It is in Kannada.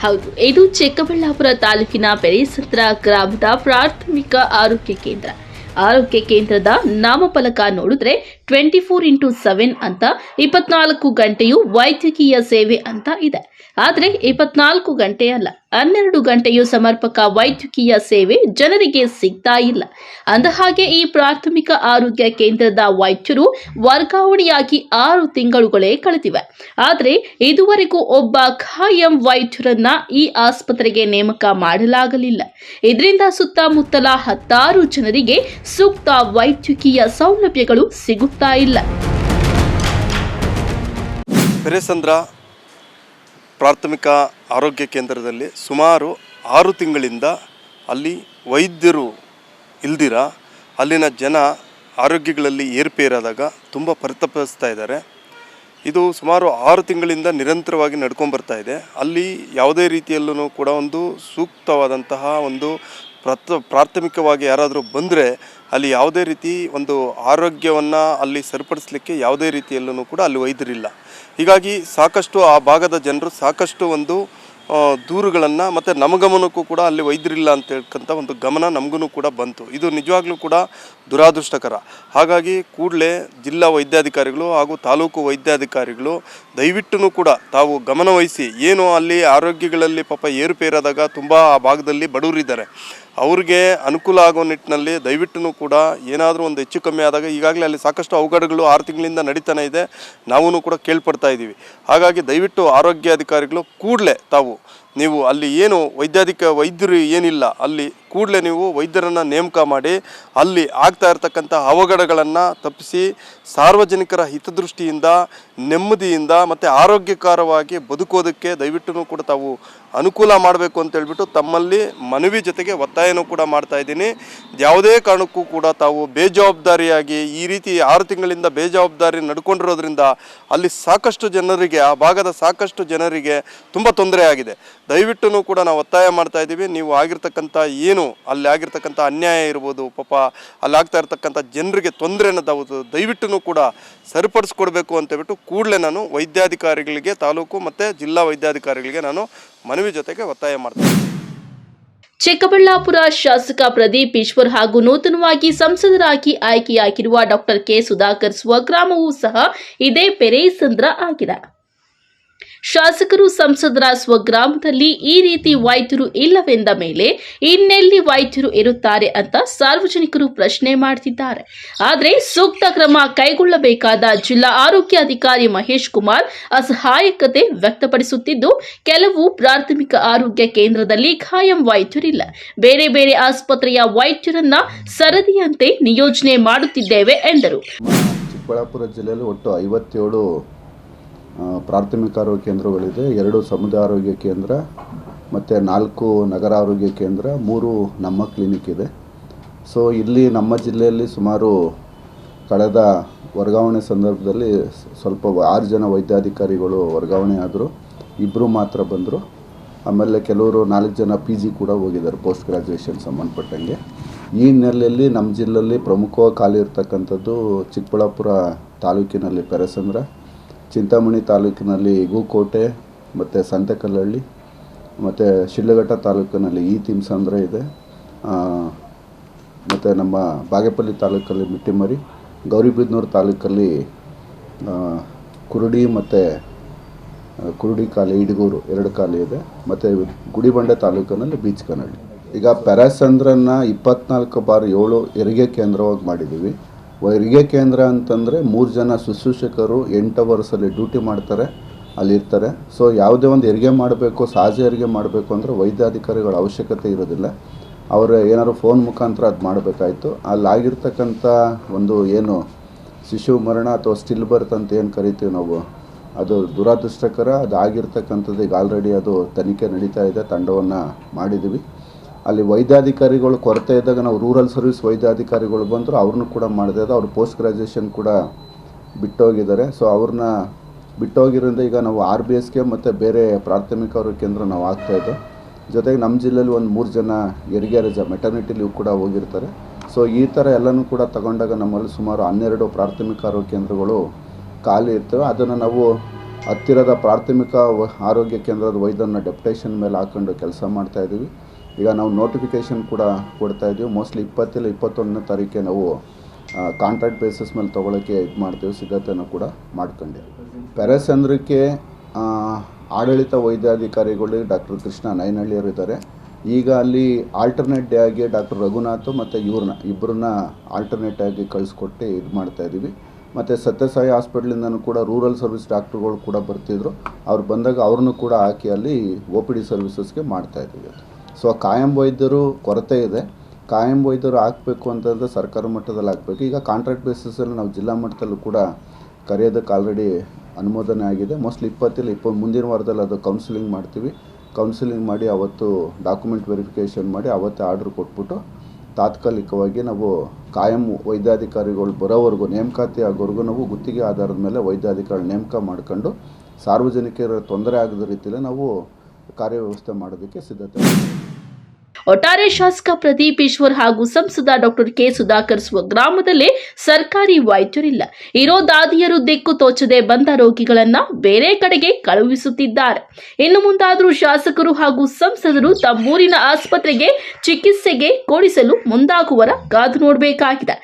ಹೌದು, ಇದು ಚಿಕ್ಕಬಳ್ಳಾಪುರ ತಾಲೂಕಿನ ಪೆರೇಸಂದ್ರ ಗ್ರಾಮದ ಪ್ರಾಥಮಿಕ ಆರೋಗ್ಯ ಕೇಂದ್ರ. ಆರೋಗ್ಯ ಕೇಂದ್ರದ ನಾಮಫಲಕ ನೋಡಿದ್ರೆ 24x7 ಅಂತ 24 ಗಂಟೆಯೂ ವೈದ್ಯಕೀಯ ಸೇವೆ ಅಂತ ಇದೆ. ಆದರೆ 24 ಗಂಟೆ ಅಲ್ಲ, 12 ಗಂಟೆಯೂ ಸಮರ್ಪಕ ವೈದ್ಯಕೀಯ ಸೇವೆ ಜನರಿಗೆ ಸಿಗ್ತಾ ಇಲ್ಲ. ಅಂದಹಾಗೆ ಈ ಪ್ರಾಥಮಿಕ ಆರೋಗ್ಯ ಕೇಂದ್ರದ ವೈದ್ಯರು ವರ್ಗಾವಣೆಯಾಗಿ 6 ತಿಂಗಳುಗಳೇ ಕಳೆದಿವೆ. ಆದರೆ ಇದುವರೆಗೂ ಒಬ್ಬ ಖಾಯಂ ವೈದ್ಯರನ್ನ ಈ ಆಸ್ಪತ್ರೆಗೆ ನೇಮಕ ಮಾಡಲಾಗಲಿಲ್ಲ. ಇದರಿಂದ ಸುತ್ತಮುತ್ತಲ 10 ಜನರಿಗೆ ಸೂಕ್ತ ವೈದ್ಯಕೀಯ ಸೌಲಭ್ಯಗಳು ಸಿಗುತ್ತಾ ಇಲ್ಲ. ಪೆರೇಸಂದ್ರ ಪ್ರಾಥಮಿಕ ಆರೋಗ್ಯ ಕೇಂದ್ರದಲ್ಲಿ ಸುಮಾರು 6 ತಿಂಗಳಿಂದ ಅಲ್ಲಿ ವೈದ್ಯರು ಇಲ್ದಿರ ಅಲ್ಲಿನ ಜನ ಆರೋಗ್ಯಗಳಲ್ಲಿ ಏರುಪೇರಾದಾಗ ತುಂಬ ಪರಿತಪಿಸ್ತಾ ಇದ್ದಾರೆ. ಇದು ಸುಮಾರು 6 ತಿಂಗಳಿಂದ ನಿರಂತರವಾಗಿ ನಡ್ಕೊಂಡ್ಬರ್ತಾ ಇದೆ. ಅಲ್ಲಿ ಯಾವುದೇ ರೀತಿಯಲ್ಲೂ ಕೂಡ ಒಂದು ಸೂಕ್ತವಾದಂತಹ ಒಂದು ಪ್ರಾಥಮಿಕವಾಗಿ ಯಾರಾದರೂ ಬಂದರೆ ಅಲ್ಲಿ ಯಾವುದೇ ರೀತಿ ಒಂದು ಆರೋಗ್ಯವನ್ನು ಅಲ್ಲಿ ಸರಿಪಡಿಸಲಿಕ್ಕೆ ಯಾವುದೇ ರೀತಿಯಲ್ಲೂ ಕೂಡ ಅಲ್ಲಿ ವೈದ್ಯರಿಲ್ಲ. ಹೀಗಾಗಿ ಸಾಕಷ್ಟು ಆ ಭಾಗದ ಜನರು ಸಾಕಷ್ಟು ಒಂದು ದೂರುಗಳನ್ನು ಮತ್ತು ನಮ್ಮ ಗಮನಕ್ಕೂ ಕೂಡ ಅಲ್ಲಿ ವೈದ್ಯರಿಲ್ಲ ಅಂತ ಹೇಳ್ಕೊಂತ ಒಂದು ಗಮನ ನಮಗೂ ಕೂಡ ಬಂತು. ಇದು ನಿಜವಾಗ್ಲೂ ಕೂಡ ದುರಾದೃಷ್ಟಕರ. ಹಾಗಾಗಿ ಕೂಡಲೇ ಜಿಲ್ಲಾ ವೈದ್ಯಾಧಿಕಾರಿಗಳು ಹಾಗೂ ತಾಲೂಕು ವೈದ್ಯಾಧಿಕಾರಿಗಳು ದಯವಿಟ್ಟು ಕೂಡ ತಾವು ಗಮನವಹಿಸಿ, ಏನು ಅಲ್ಲಿ ಆರೋಗ್ಯಗಳಲ್ಲಿ ಪಾಪ ಏರುಪೇರಾದಾಗ ತುಂಬ ಆ ಭಾಗದಲ್ಲಿ ಬಡವರಿದ್ದಾರೆ, ಅವ್ರಿಗೆ ಅನುಕೂಲ ಆಗೋ ನಿಟ್ಟಿನಲ್ಲಿ ದಯವಿಟ್ಟು ಕೂಡ ಏನಾದರೂ ಒಂದು ಹೆಚ್ಚು ಕಮ್ಮಿ ಆದಾಗ, ಈಗಾಗಲೇ ಅಲ್ಲಿ ಸಾಕಷ್ಟು ಅವಘಡಗಳು 6 ತಿಂಗಳಿಂದ ನಡೀತಾನೆ ಇದೆ, ನಾವೂ ಕೂಡ ಕೇಳ್ಪಡ್ತಾ ಇದ್ದೀವಿ. ಹಾಗಾಗಿ ದಯವಿಟ್ಟು ಆರೋಗ್ಯಾಧಿಕಾರಿಗಳು ಕೂಡಲೇ ನೀವು ಅಲ್ಲಿ ಏನು ವೈದ್ಯರು ಏನಿಲ್ಲ ಅಲ್ಲಿ ಕೂಡಲೇ ನೀವು ವೈದ್ಯರನ್ನು ನೇಮಕ ಮಾಡಿ ಅಲ್ಲಿ ಆಗ್ತಾ ಇರತಕ್ಕಂಥ ಅವಘಡಗಳನ್ನು ತಪ್ಪಿಸಿ ಸಾರ್ವಜನಿಕರ ಹಿತದೃಷ್ಟಿಯಿಂದ ನೆಮ್ಮದಿಯಿಂದ ಮತ್ತು ಆರೋಗ್ಯಕರವಾಗಿ ಬದುಕೋದಕ್ಕೆ ದಯವಿಟ್ಟು ಕೂಡ ತಾವು ಅನುಕೂಲ ಮಾಡಬೇಕು ಅಂತ ಹೇಳ್ಬಿಟ್ಟು ತಮ್ಮಲ್ಲಿ ಮನವಿ ಜೊತೆಗೆ ಒತ್ತಾಯನೂ ಕೂಡ ಮಾಡ್ತಾ ಇದ್ದೀನಿ. ಯಾವುದೇ ಕಾರಣಕ್ಕೂ ಕೂಡ ತಾವು ಬೇಜವಾಬ್ದಾರಿಯಾಗಿ ಈ ರೀತಿ 6 ತಿಂಗಳಿಂದ ಬೇಜವಾಬ್ದಾರಿ ನಡ್ಕೊಂಡಿರೋದ್ರಿಂದ ಅಲ್ಲಿ ಸಾಕಷ್ಟು ಜನರಿಗೆ, ಆ ಭಾಗದ ಸಾಕಷ್ಟು ಜನರಿಗೆ ತುಂಬ ತೊಂದರೆ ಆಗಿದೆ. ದಯವಿಟ್ಟು ಕೂಡ ನಾವು ಒತ್ತಾಯ ಮಾಡ್ತಾ ಇದ್ದೀವಿ, ನೀವು ಆಗಿರ್ತಕ್ಕಂಥ ಏನು ಅಲ್ಲಿ ಆಗಿರ್ತಕ್ಕಂಥ ಅನ್ಯಾಯ ಇರ್ಬೋದು, ಪಾಪ ಅಲ್ಲಿ ಆಗ್ತಾ ಇರ್ತಕ್ಕಂಥ ಜನರಿಗೆ ತೊಂದರೆಯನ್ನು ದಯವಿಟ್ಟು ಕೂಡ ಸರಿಪಡಿಸ್ಕೊಡ್ಬೇಕು ಅಂತ ಹೇಳ್ಬಿಟ್ಟು ಕೂಡಲೇ ನಾನು ವೈದ್ಯಾಧಿಕಾರಿಗಳಿಗೆ, ತಾಲೂಕು ಮತ್ತು ಜಿಲ್ಲಾ ವೈದ್ಯಾಧಿಕಾರಿಗಳಿಗೆ ನಾನು ಮನವಿ ಜೊತೆಗೆ ಒತ್ತಾಯ ಮಾಡ್ತೀನಿ. ಚಿಕ್ಕಬಳ್ಳಾಪುರ ಶಾಸಕ ಪ್ರದೀಪ್ ಈಶ್ವರ್ ಹಾಗೂ ನೂತನವಾಗಿ ಸಂಸದರಾಗಿ ಆಯ್ಕೆಯಾಗಿರುವ ಡಾಕ್ಟರ್ ಕೆ ಸುಧಾಕರ್ ಸ್ವಗ್ರಾಮವೂ ಸಹ ಇದೇ ಪೆರೇಸಂದ್ರ ಆಗಿದೆ. ಶಾಸಕರು ಸಂಸದರ ಸ್ವಗ್ರಾಮದಲ್ಲಿ ಈ ರೀತಿ ವೈದ್ಯರು ಇಲ್ಲವೆಂದ ಮೇಲೆ ಇನ್ನೆಲ್ಲಿ ವೈದ್ಯರು ಇರುತ್ತಾರೆ ಅಂತ ಸಾರ್ವಜನಿಕರು ಪ್ರಶ್ನೆ ಮಾಡುತ್ತಿದ್ದಾರೆ. ಆದರೆ ಸೂಕ್ತ ಕ್ರಮ ಕೈಗೊಳ್ಳಬೇಕಾದ ಜಿಲ್ಲಾ ಆರೋಗ್ಯಾಧಿಕಾರಿ ಮಹೇಶ್ ಕುಮಾರ್ ಅಸಹಾಯಕತೆ ವ್ಯಕ್ತಪಡಿಸುತ್ತಿದ್ದು, ಕೆಲವು ಪ್ರಾಥಮಿಕ ಆರೋಗ್ಯ ಕೇಂದ್ರದಲ್ಲಿ ಖಾಯಂ ವೈದ್ಯರಿಲ್ಲ, ಬೇರೆ ಬೇರೆ ಆಸ್ಪತ್ರೆಯ ವೈದ್ಯರನ್ನ ಸರದಿಯಂತೆ ನಿಯೋಜನೆ ಮಾಡುತ್ತಿದ್ದೇವೆ ಎಂದರು. ಚಿಕ್ಕಬಳ್ಳಾಪುರ ಜಿಲ್ಲೆಯಲ್ಲಿ ಒಟ್ಟು 57 ಪ್ರಾಥಮಿಕ ಆರೋಗ್ಯ ಕೇಂದ್ರಗಳಿದೆ. 2 ಸಮುದಾಯ ಆರೋಗ್ಯ ಕೇಂದ್ರ ಮತ್ತು 4 ನಗರ ಆರೋಗ್ಯ ಕೇಂದ್ರ, 3 ನಮ್ಮ ಕ್ಲಿನಿಕ್ ಇದೆ. ಸೊ ಇಲ್ಲಿ ನಮ್ಮ ಜಿಲ್ಲೆಯಲ್ಲಿ ಸುಮಾರು ಕಳೆದ ವರ್ಗಾವಣೆ ಸಂದರ್ಭದಲ್ಲಿ ಸ್ವಲ್ಪ 6 ಜನ ವೈದ್ಯಾಧಿಕಾರಿಗಳು ವರ್ಗಾವಣೆ ಆದರು, 2 ಮಾತ್ರ ಬಂದರು. ಆಮೇಲೆ ಕೆಲವರು 4 ಜನ PG ಕೂಡ ಹೋಗಿದ್ದಾರೆ, ಪೋಸ್ಟ್ ಗ್ರ್ಯಾಜುಯೇಷನ್ ಸಂಬಂಧಪಟ್ಟಂಗೆ. ಈ ಹಿನ್ನೆಲೆಯಲ್ಲಿ ನಮ್ಮ ಜಿಲ್ಲೆಯಲ್ಲಿ ಪ್ರಮುಖವಾಗಿ ಖಾಲಿ ಇರ್ತಕ್ಕಂಥದ್ದು ಚಿಕ್ಕಬಳ್ಳಾಪುರ ತಾಲೂಕಿನಲ್ಲಿ ಪೆರೇಸಂದ್ರ, ಚಿಂತಾಮಣಿ ತಾಲೂಕಿನಲ್ಲಿ ಹೂಕೋಟೆ ಮತ್ತು ಸಂತೆಕಲ್ಲಹಳ್ಳಿ, ಮತ್ತು ಶಿಡ್ಲಘಟ್ಟ ತಾಲೂಕಿನಲ್ಲಿ ತಿಮ್ಸಂದ್ರ ಇದೆ, ಮತ್ತು ನಮ್ಮ ಬಾಗೇಪಲ್ಲಿ ತಾಲೂಕಲ್ಲಿ ಮಿಟ್ಟಿಮರಿ, ಗೌರಿಬಿದನೂರು ತಾಲೂಕಲ್ಲಿ ಕುರುಡಿ ಮತ್ತು ಕುರುಡಿ ಕಾಲಿ, ಇಡಗೂರು 2 ಕಾಲಿ ಇದೆ, ಮತ್ತು ಗುಡಿಬಂಡೆ ತಾಲೂಕಿನಲ್ಲಿ ಬೀಚ್ಕನಹಳ್ಳಿ. ಈಗ ಪೆರೇಸಂದ್ರನ್ನ 24/7 ಹೆರಿಗೆ ಕೇಂದ್ರವಾಗಿ ಮಾಡಿದ್ದೀವಿ. ಹೆರಿಗೆ ಕೇಂದ್ರ ಅಂತಂದರೆ 3 ಜನ ಶುಶ್ರೂಷಕರು 8 ಅವರ್ಸಲ್ಲಿ ಡ್ಯೂಟಿ ಮಾಡ್ತಾರೆ, ಅಲ್ಲಿರ್ತಾರೆ. ಸೊ ಯಾವುದೇ ಒಂದು ಹೆರಿಗೆ ಮಾಡಬೇಕು, ಸಹಜ ಹೆರಿಗೆ ಮಾಡಬೇಕು ಅಂದರೆ ವೈದ್ಯಾಧಿಕಾರಿಗಳ ಅವಶ್ಯಕತೆ ಇರೋದಿಲ್ಲ. ಅವರು ಏನಾದ್ರು ಫೋನ್ ಮುಖಾಂತರ ಅದು ಮಾಡಬೇಕಾಯ್ತು. ಅಲ್ಲಾಗಿರ್ತಕ್ಕಂಥ ಒಂದು ಏನು ಶಿಶು ಮರಣ ಅಥವಾ ಸ್ಟಿಲ್ ಬರ್ತ್ ಅಂತ ಏನು ಕರಿತೀವಿ ನಾವು, ಅದು ದುರಾದೃಷ್ಟಕರ. ಅದು ಆಗಿರ್ತಕ್ಕಂಥದ್ದು ಈಗ ಆಲ್ರೆಡಿ ಅದು ತನಿಖೆ ನಡೀತಾ ಇದೆ, ತಂಡವನ್ನು ಮಾಡಿದ್ದೀವಿ. ಅಲ್ಲಿ ವೈದ್ಯಾಧಿಕಾರಿಗಳು ಕೊರತೆ ಇದ್ದಾಗ ನಾವು ರೂರಲ್ ಸರ್ವಿಸ್ ವೈದ್ಯಾಧಿಕಾರಿಗಳು ಬಂದರು, ಅವ್ರನ್ನೂ ಕೂಡ ಮಾಡಿದೆ. ಅವ್ರು ಪೋಸ್ಟ್ ಗ್ರ್ಯಾಜುಯೇಷನ್ ಕೂಡ ಬಿಟ್ಟೋಗಿದ್ದಾರೆ. ಸೊ ಅವ್ರನ್ನ ಬಿಟ್ಟೋಗಿರೋದ್ರಿಂದ ಈಗ ನಾವು RBSK ಮತ್ತು ಬೇರೆ ಪ್ರಾಥಮಿಕ ಆರೋಗ್ಯ ಕೇಂದ್ರ ನಾವು ಆಗ್ತಾಯಿದ್ದೆ. ಜೊತೆಗೆ ನಮ್ಮ ಜಿಲ್ಲೆಯಲ್ಲಿ ಒಂದು 3 ಜನ ಹೆರಿಗೆ ರಜಾ ಮೆಟರ್ನಿಟಿ ಲೀವ್ ಕೂಡ ಹೋಗಿರ್ತಾರೆ. ಸೊ ಈ ಥರ ಎಲ್ಲನೂ ಕೂಡ ತಗೊಂಡಾಗ ನಮ್ಮಲ್ಲಿ ಸುಮಾರು 12 ಪ್ರಾಥಮಿಕ ಆರೋಗ್ಯ ಕೇಂದ್ರಗಳು ಖಾಲಿ ಇರ್ತವೆ. ಅದನ್ನು ನಾವು ಹತ್ತಿರದ ಪ್ರಾಥಮಿಕ ಆರೋಗ್ಯ ಕೇಂದ್ರದ ವೈದ್ಯರನ್ನ ಡೆಪ್ಯುಟೇಷನ್ ಮೇಲೆ ಹಾಕೊಂಡು ಕೆಲಸ ಮಾಡ್ತಾಯಿದ್ದೀವಿ. ಈಗ ನಾವು ನೋಟಿಫಿಕೇಷನ್ ಕೂಡ ಕೊಡ್ತಾಯಿದ್ದೀವಿ. ಮೋಸ್ಟ್ಲಿ 20-21ನೇ ತಾರೀಕೆ ನಾವು ಕಾಂಟ್ರಾಕ್ಟ್ ಬೇಸಿಸ್ ಮೇಲೆ ತೊಗೊಳಕ್ಕೆ ಇದು ಮಾಡ್ತೀವಿ, ಸಿದ್ಧತೆಯನ್ನು ಕೂಡ ಮಾಡ್ಕೊಂಡಿದ್ದೀವಿ. ಪ್ಯಾರಾಸಂದ್ರಕ್ಕೆ ಆಡಳಿತ ವೈದ್ಯಾಧಿಕಾರಿಗಳು ಡಾಕ್ಟರ್ ಕೃಷ್ಣ ನೈನಹಳ್ಳಿಯವರು ಇದ್ದಾರೆ. ಈಗ ಅಲ್ಲಿ ಆಲ್ಟರ್ನೇಟ್ ಡೇ ಆಗಿ ಡಾಕ್ಟರ್ ರಘುನಾಥ್ ಮತ್ತು ಇಬ್ಬರನ್ನ ಆಲ್ಟರ್ನೇಟ್ ಆಗಿ ಕಳಿಸ್ಕೊಟ್ಟು ಇದು ಮಾಡ್ತಾಯಿದ್ದೀವಿ. ಮತ್ತು ಸತ್ಯಸಾಯಿ ಹಾಸ್ಪಿಟ್ಲಿಂದನೂ ಕೂಡ ರೂರಲ್ ಸರ್ವಿಸ್ ಡಾಕ್ಟ್ರುಗಳು ಕೂಡ ಬರ್ತಿದ್ರು. ಅವ್ರು ಬಂದಾಗ ಅವ್ರನ್ನೂ ಕೂಡ ಹಾಕಿ ಅಲ್ಲಿ OPD ಸರ್ವಿಸಸ್ಗೆ ಮಾಡ್ತಾಯಿದ್ದೀವಿ. ಸೊ ಕಾಯಂ ವೈದ್ಯರು ಕೊರತೆ ಇದೆ. ಕಾಯಂ ವೈದ್ಯರು ಹಾಕಬೇಕು ಅಂತಂದರೆ ಸರ್ಕಾರ ಮಟ್ಟದಲ್ಲಿ ಹಾಕಬೇಕು. ಈಗ ಕಾಂಟ್ರಾಕ್ಟ್ ಬೇಸಿಸಲ್ಲಿ ನಾವು ಜಿಲ್ಲಾ ಮಟ್ಟದಲ್ಲೂ ಕೂಡ ಕರೆಯೋದಕ್ಕೆ ಆಲ್ರೆಡಿ ಅನುಮೋದನೆ ಆಗಿದೆ. ಮೋಸ್ಟ್ಲಿ ಮುಂದಿನ ವಾರದಲ್ಲಿ ಅದು ಕೌನ್ಸಿಲಿಂಗ್ ಮಾಡ್ತೀವಿ. ಕೌನ್ಸಿಲಿಂಗ್ ಮಾಡಿ ಅವತ್ತು ಡಾಕ್ಯುಮೆಂಟ್ ವೆರಿಫಿಕೇಷನ್ ಮಾಡಿ ಅವತ್ತೇ ಆರ್ಡ್ರ್ ಕೊಟ್ಬಿಟ್ಟು ತಾತ್ಕಾಲಿಕವಾಗಿ ನಾವು ಕಾಯಂ ವೈದ್ಯಾಧಿಕಾರಿಗಳು ಬರೋವರೆಗೂ ನೇಮಕಾತಿ ಆಗೋವರೆಗೂ ನಾವು ಗುತ್ತಿಗೆ ಆಧಾರದ ಮೇಲೆ ವೈದ್ಯಾಧಿಕಾರಿ ನೇಮಕ ಮಾಡ್ಕೊಂಡು ಸಾರ್ವಜನಿಕರ ತೊಂದರೆ ಆಗದ ರೀತಿಯಲ್ಲಿ ನಾವು ಕಾರ್ಯವ್ಯವಸ್ಥೆ ಮಾಡೋದಕ್ಕೆ ಸಿದ್ಧತೆ. ಒಟ್ಟಾರೆ ಶಾಸಕ ಪ್ರದೀಪ್ ಈಶ್ವರ್ ಹಾಗೂ ಸಂಸದ ಡಾಕ್ಟರ್ ಕೆ ಸುಧಾಕರ್ ಸ್ವಗ್ರಾಮದಲ್ಲಿ ಸರ್ಕಾರಿ ವೈದ್ಯರಿಲ್ಲ. ಇರೋ ದಾದಿಯರು ದಿಕ್ಕು ತೋಚದೆ ಬಂದ ರೋಗಿಗಳನ್ನ ಬೇರೆ ಕಡೆಗೆ ಕಳುಹಿಸುತ್ತಿದ್ದಾರೆ. ಇನ್ನು ಮುಂದಾದರೂ ಶಾಸಕರು ಹಾಗೂ ಸಂಸದರು ತಮ್ಮೂರಿನ ಆಸ್ಪತ್ರೆಗೆ ಚಿಕಿತ್ಸೆಗೆ ಕೊಡಿಸಲು ಮುಂದಾಗುವರ ಕಾದು ನೋಡಬೇಕಾಗಿದೆ.